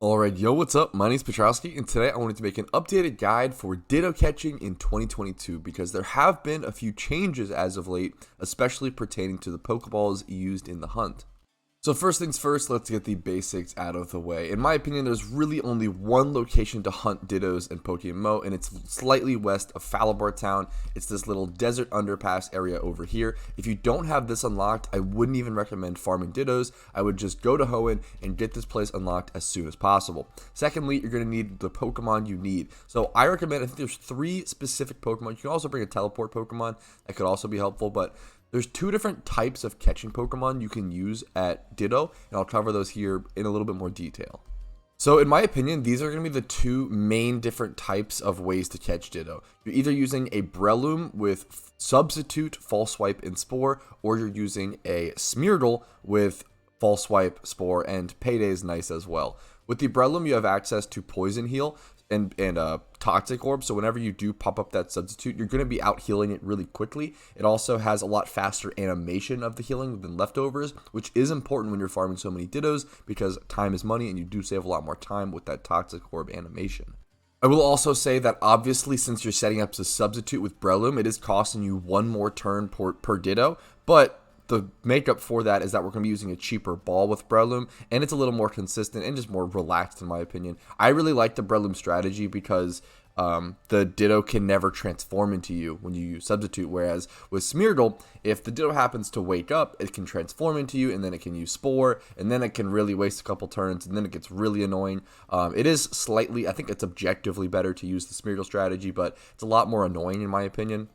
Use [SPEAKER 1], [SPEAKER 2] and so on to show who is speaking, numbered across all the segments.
[SPEAKER 1] Alright, yo, what's up? My name's Patrouski, and today I wanted to make an updated guide for Ditto catching in 2022 because there have been a few changes as of late, especially pertaining to the Pokeballs used in the hunt. So first things first, let's get the basics out of the way. In my opinion, there's really only one location to hunt Dittos in PokeMMO, and it's slightly west of Falabar Town. It's this little desert underpass area over here. If you don't have this unlocked, I wouldn't even recommend farming Dittos. I would just go to Hoenn and get this place unlocked as soon as possible. Secondly, you're going to need the Pokemon you need. So I recommend, I think there's 3 specific Pokemon. You can also bring a teleport Pokemon. That could also be helpful, but there's 2 different types of catching Pokemon you can use at Ditto, and I'll cover those here in a little bit more detail. So in my opinion, these are going to be the 2 main different types of ways to catch Ditto. You're either using a Breloom with Substitute, False Swipe, and Spore, or you're using a Smeargle with False Swipe, Spore, and Payday is nice as well. With the Breloom, you have access to Poison Heal and Toxic Orb, so whenever you do pop up that substitute, you're going to be out healing it really quickly. It also has a lot faster animation of the healing than leftovers, which is important when you're farming so many Dittos because time is money and you do save a lot more time with that Toxic Orb animation. I will also say that obviously since you're setting up as a substitute with Breloom, it is costing you 1 more turn per Ditto, but the makeup for that is that we're going to be using a cheaper ball with Breloom, and it's a little more consistent and just more relaxed in my opinion. I really like the Breloom strategy because the Ditto can never transform into you when you use Substitute, whereas with Smeargle, if the Ditto happens to wake up, it can transform into you, and then it can use Spore, and then it can really waste a couple turns, and then it gets really annoying. It is slightly, I think it's objectively better to use the Smeargle strategy, but it's a lot more annoying in my opinion.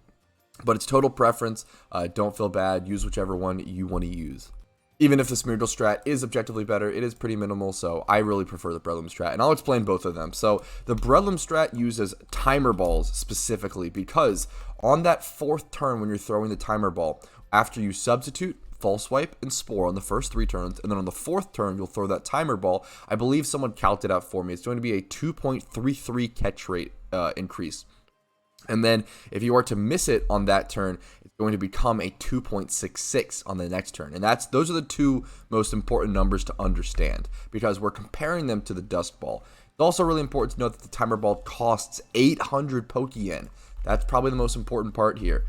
[SPEAKER 1] But it's total preference. Don't feel bad. Use whichever one you want to use. Even if the Smeargle strat is objectively better, it is pretty minimal, so I really prefer the Breloom strat, and I'll explain both of them. So the Breloom strat uses timer balls specifically because on that 4th turn when you're throwing the timer ball, after you substitute, False Swipe, and Spore on the first 3 turns, and then on the 4th turn, you'll throw that timer ball. I believe someone calculated out for me. It's going to be a 2.33 catch rate increase. And then if you are to miss it on that turn, it's going to become a 2.66 on the next turn. And those are the 2 most important numbers to understand because we're comparing them to the Dust Ball. It's also really important to note that the Timer Ball costs 800 Pokeyen. That's probably the most important part here.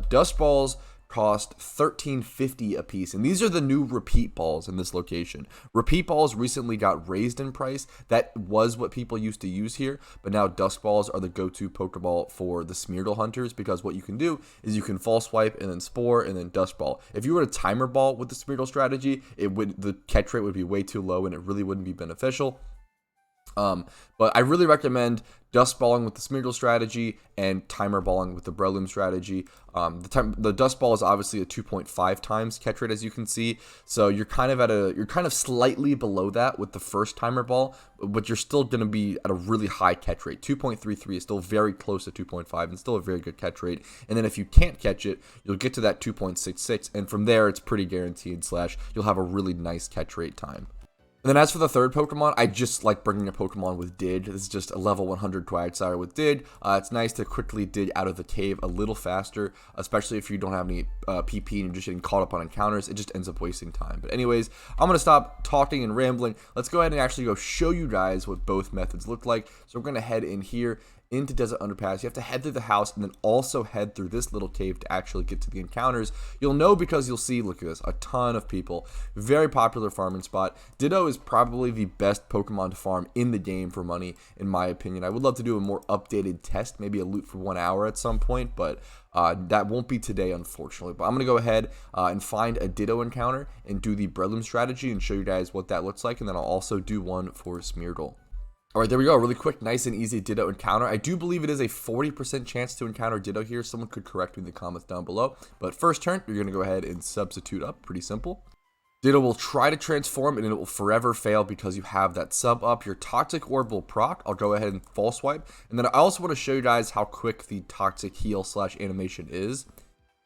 [SPEAKER 1] Dust Balls cost $13.50 a piece, and these are the new repeat balls in this location. Repeat balls recently got raised in price. That was what people used to use here, but now dust balls are the go-to Pokeball for the Smeargle hunters because what you can do is you can false swipe and then Spore and then dust ball. If you were to timer ball with the Smeargle strategy, the catch rate would be way too low and it really wouldn't be beneficial. But I really recommend dust balling with the Smeargle strategy and timer balling with the Breloom strategy. The dust ball is obviously a 2.5 times catch rate, as you can see. So you're kind of slightly below that with the first timer ball, but you're still going to be at a really high catch rate. 2.33 is still very close to 2.5 and still a very good catch rate. And then if you can't catch it, you'll get to that 2.66, and from there it's pretty guaranteed / you'll have a really nice catch rate time. And then as for the 3rd Pokemon, I just like bringing a Pokemon with Dig. This is just a level 100 Quagsire with Dig. It's nice to quickly dig out of the cave a little faster, especially if you don't have any PP and you're just getting caught up on encounters. It just ends up wasting time. But anyways, I'm going to stop talking and rambling. Let's go ahead and actually go show you guys what both methods look like. So we're going to head in here into Desert Underpass. You have to head through the house and then also head through this little cave to actually get to the encounters. You'll know because you'll see, look at this, a ton of people. Very popular farming spot. Ditto is probably the best Pokemon to farm in the game for money, in my opinion. I would love to do a more updated test, maybe a loot for 1 hour at some point, but that won't be today, unfortunately. But I'm going to go ahead and find a Ditto encounter and do the Breloom strategy and show you guys what that looks like, and then I'll also do one for Smeargle. Alright, there we go. Really quick, nice and easy Ditto encounter. I do believe it is a 40% chance to encounter Ditto here. Someone could correct me in the comments down below. But first turn, you're going to go ahead and substitute up. Pretty simple. Ditto will try to transform and it will forever fail because you have that sub up. Your Toxic Orb will proc. I'll go ahead and false swipe. And then I also want to show you guys how quick the Toxic Heal / animation is.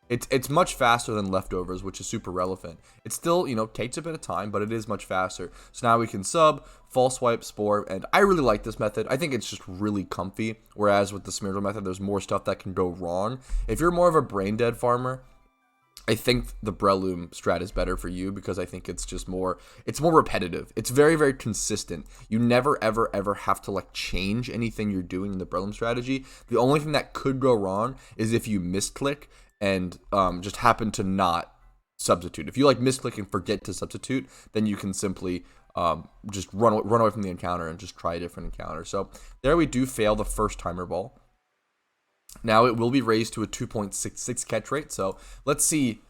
[SPEAKER 1] It's much faster than leftovers, which is super relevant. It still, takes a bit of time, but it is much faster. So now we can sub, false swipe, Spore, and I really like this method. I think it's just really comfy, whereas with the Smeargle method, there's more stuff that can go wrong. If you're more of a brain dead farmer, I think the Breloom strat is better for you because I think it's just more repetitive. It's very, very consistent. You never, ever, ever have to like change anything you're doing in the Breloom strategy. The only thing that could go wrong is if you misclick and just happen to not substitute. If you like misclick and forget to substitute, then you can simply just run away from the encounter and just try a different encounter. So there we do fail the first timer ball. Now it will be raised to a 2.66 catch rate. So let's see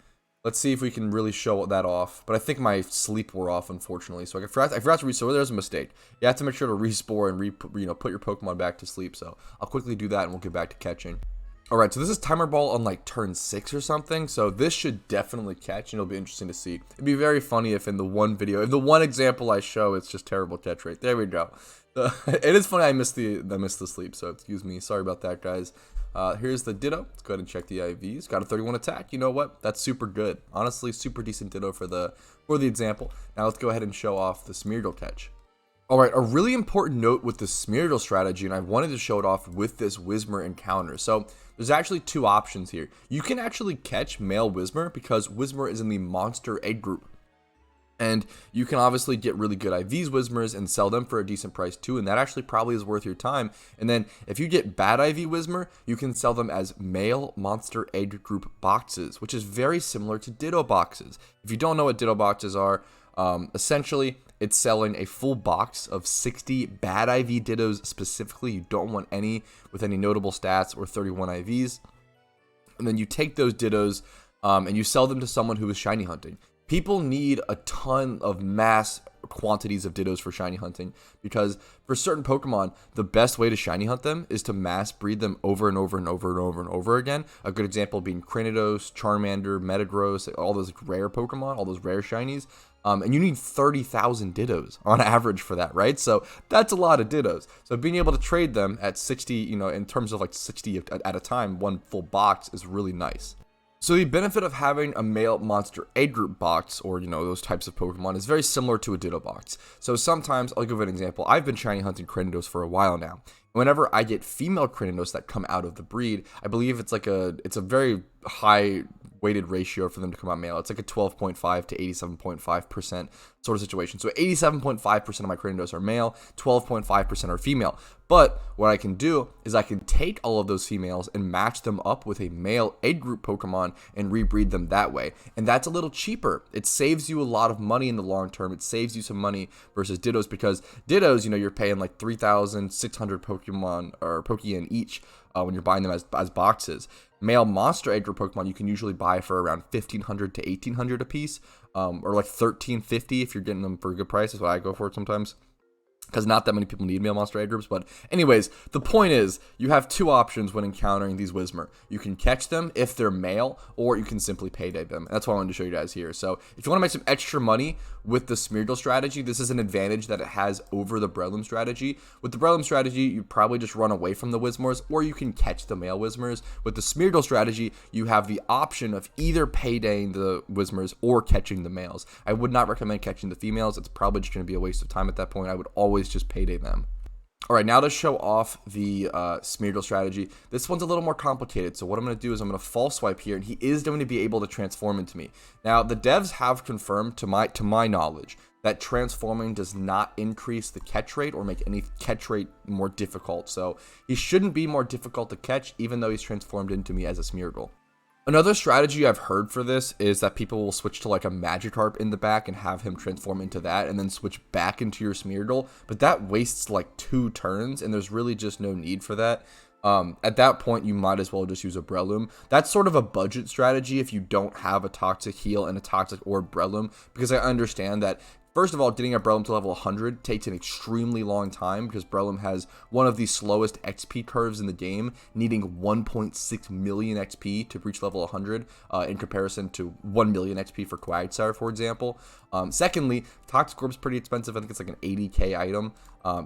[SPEAKER 1] if we can really show that off. But I think my sleep wore off, unfortunately. So I forgot to restore. There's a mistake. You have to make sure to respore and put your Pokemon back to sleep. So I'll quickly do that and we'll get back to catching. All right, so this is timer ball on like turn 6 or something. So this should definitely catch, and it'll be interesting to see. It'd be very funny if in the one video, if the one example I show, it's just terrible catch rate. There we go. It is funny I missed the sleep. So excuse me. Sorry about that, guys. Here's the Ditto. Let's go ahead and check the IVs. Got a 31 attack. You know what? That's super good. Honestly, super decent Ditto for the example. Now let's go ahead and show off the Smeargle catch. All right, a really important note with the Smeargle strategy, and I wanted to show it off with this Whismur encounter. So there's actually two options here. You can actually catch male Whismur because Whismur is in the monster egg group. And you can obviously get really good IVs Whismurs and sell them for a decent price too, and that actually probably is worth your time. And then if you get bad IV Whismur, you can sell them as male monster egg group boxes, which is very similar to Ditto boxes. If you don't know what Ditto boxes are, essentially it's selling a full box of 60 bad IV Dittos specifically. You don't want any with any notable stats or 31 IVs. And then you take those Dittos and you sell them to someone who is shiny hunting. People need a ton of mass quantities of Dittos for shiny hunting because for certain Pokemon, the best way to shiny hunt them is to mass breed them over and over and over and over and over again. A good example being Cranidos, Charmander, Metagross, all those rare Pokemon, all those rare shinies. And you need 30,000 Dittos on average for that, right? So that's a lot of Dittos. So being able to trade them at 60, in terms of like 60 at a time, one full box is really nice. So the benefit of having a male monster egg group box, or those types of Pokemon, is very similar to a Ditto box. So sometimes, I'll give an example. I've been shiny hunting Cranidos for a while now. Whenever I get female Cranidos that come out of the breed, I believe it's a very high weighted ratio for them to come out male. It's like a 12.5 to 87.5% sort of situation. So 87.5% of my Cranidos are male, 12.5% are female. But what I can do is I can take all of those females and match them up with a male egg group Pokemon and rebreed them that way. And that's a little cheaper. It saves you a lot of money in the long term. It saves you some money versus Dittos, because Dittos, you're paying like 3,600 Pokemon or Pokeyen each when you're buying them as boxes. Male monster egg group Pokemon you can usually buy for around 1,500 to 1,800 a piece, or like 1,350 if you're getting them for a good price. Is what I go for sometimes, because not that many people need male monster egg groups. But anyways, the point is you have two options when encountering these Whismur. You can catch them if they're male, or you can simply payday them. That's what I wanted to show you guys here. So if you want to make some extra money with the Smeargle strategy, this is an advantage that it has over the Breloom strategy. With the Breloom strategy, you probably just run away from the Whismurs, or you can catch the male Whismurs. With the Smeargle strategy, you have the option of either paydaying the Whismurs or catching the males. I would not recommend catching the females. It's probably just going to be a waste of time at that point. I would always just payday them. All right, now to show off the Smeargle strategy. This one's a little more complicated. So what I'm going to do is I'm going to false swipe here, and he is going to be able to transform into me. Now, the devs have confirmed to my knowledge that transforming does not increase the catch rate or make any catch rate more difficult. So he shouldn't be more difficult to catch, even though he's transformed into me as a Smeargle. Another strategy I've heard for this is that people will switch to like a Magikarp in the back and have him transform into that and then switch back into your Smeargle, but that wastes like 2 turns and there's really just no need for that. At that point, you might as well just use a Breloom. That's sort of a budget strategy if you don't have a Toxic Heal and a Toxic Orb Breloom, because I understand that first of all, getting a Breloom to level 100 takes an extremely long time because Breloom has one of the slowest XP curves in the game, needing 1.6 million XP to reach level 100 in comparison to 1 million XP for Quagsire, for example. Secondly, Toxic Orb's pretty expensive. I think it's like an 80k item.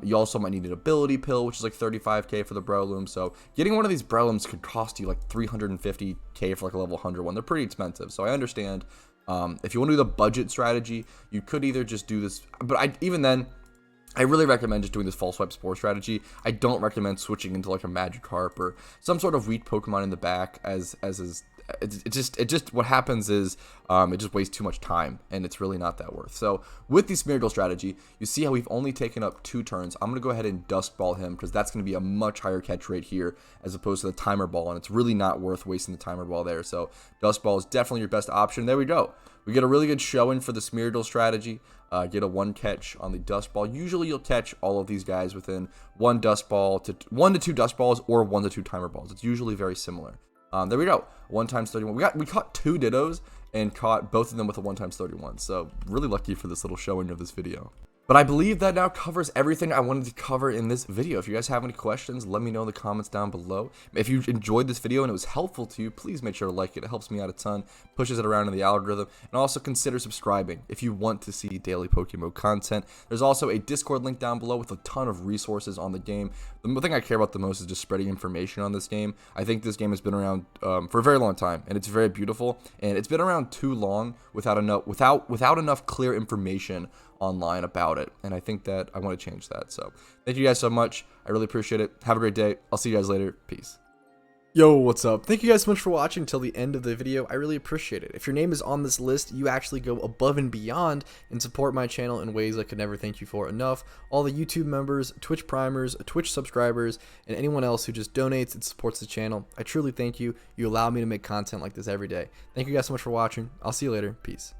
[SPEAKER 1] You also might need an ability pill, which is like 35k for the Breloom. So getting one of these Brelooms could cost you like 350k for like a level 100 one. They're pretty expensive. So I understand. If you want to do the budget strategy, you could either just do this, but even then, I really recommend just doing this false swipe spore strategy. I don't recommend switching into like a Magikarp or some sort of weak Pokemon in the back as it just what happens is it just wastes too much time, and it's really not that worth. So with the Smeargle strategy, you see how we've only taken up 2 turns. I'm going to go ahead and Dust Ball him because that's going to be a much higher catch rate here as opposed to the Timer Ball, and it's really not worth wasting the Timer Ball there. So Dust Ball is definitely your best option. There we go. We get a really good showing for the Smeargle strategy. Get a 1 catch on the Dust Ball. Usually you'll catch all of these guys within 1 Dust Ball to 1 to 2 Dust Balls or 1 to 2 Timer Balls. It's usually very similar. There we go. 1 times 31. We caught 2 Dittos and caught both of them with a 1 times 31. So really lucky for this little showing of this video. But I believe that now covers everything I wanted to cover in this video. If you guys have any questions, let me know in the comments down below. If you enjoyed this video and it was helpful to you, please make sure to like it. It helps me out a ton, pushes it around in the algorithm, and also consider subscribing if you want to see daily PokeMMO content. There's also a Discord link down below with a ton of resources on the game. The thing I care about the most is just spreading information on this game. I think this game has been around for a very long time, and it's very beautiful, and it's been around too long without enough clear information online about it, and I think that I want to change that. So thank you guys so much. I really appreciate it. Have a great day. I'll see you guys later. Peace. Yo, what's up? Thank you guys so much for watching till the end of the video. I really appreciate it. If your name is on this list, you actually go above and beyond and support my channel in ways I could never thank you for enough. All the YouTube members, Twitch primers, Twitch subscribers, and anyone else who just donates and supports the channel, I truly thank you. You allow me to make content like this every day. Thank you guys so much for watching. I'll see you later. Peace.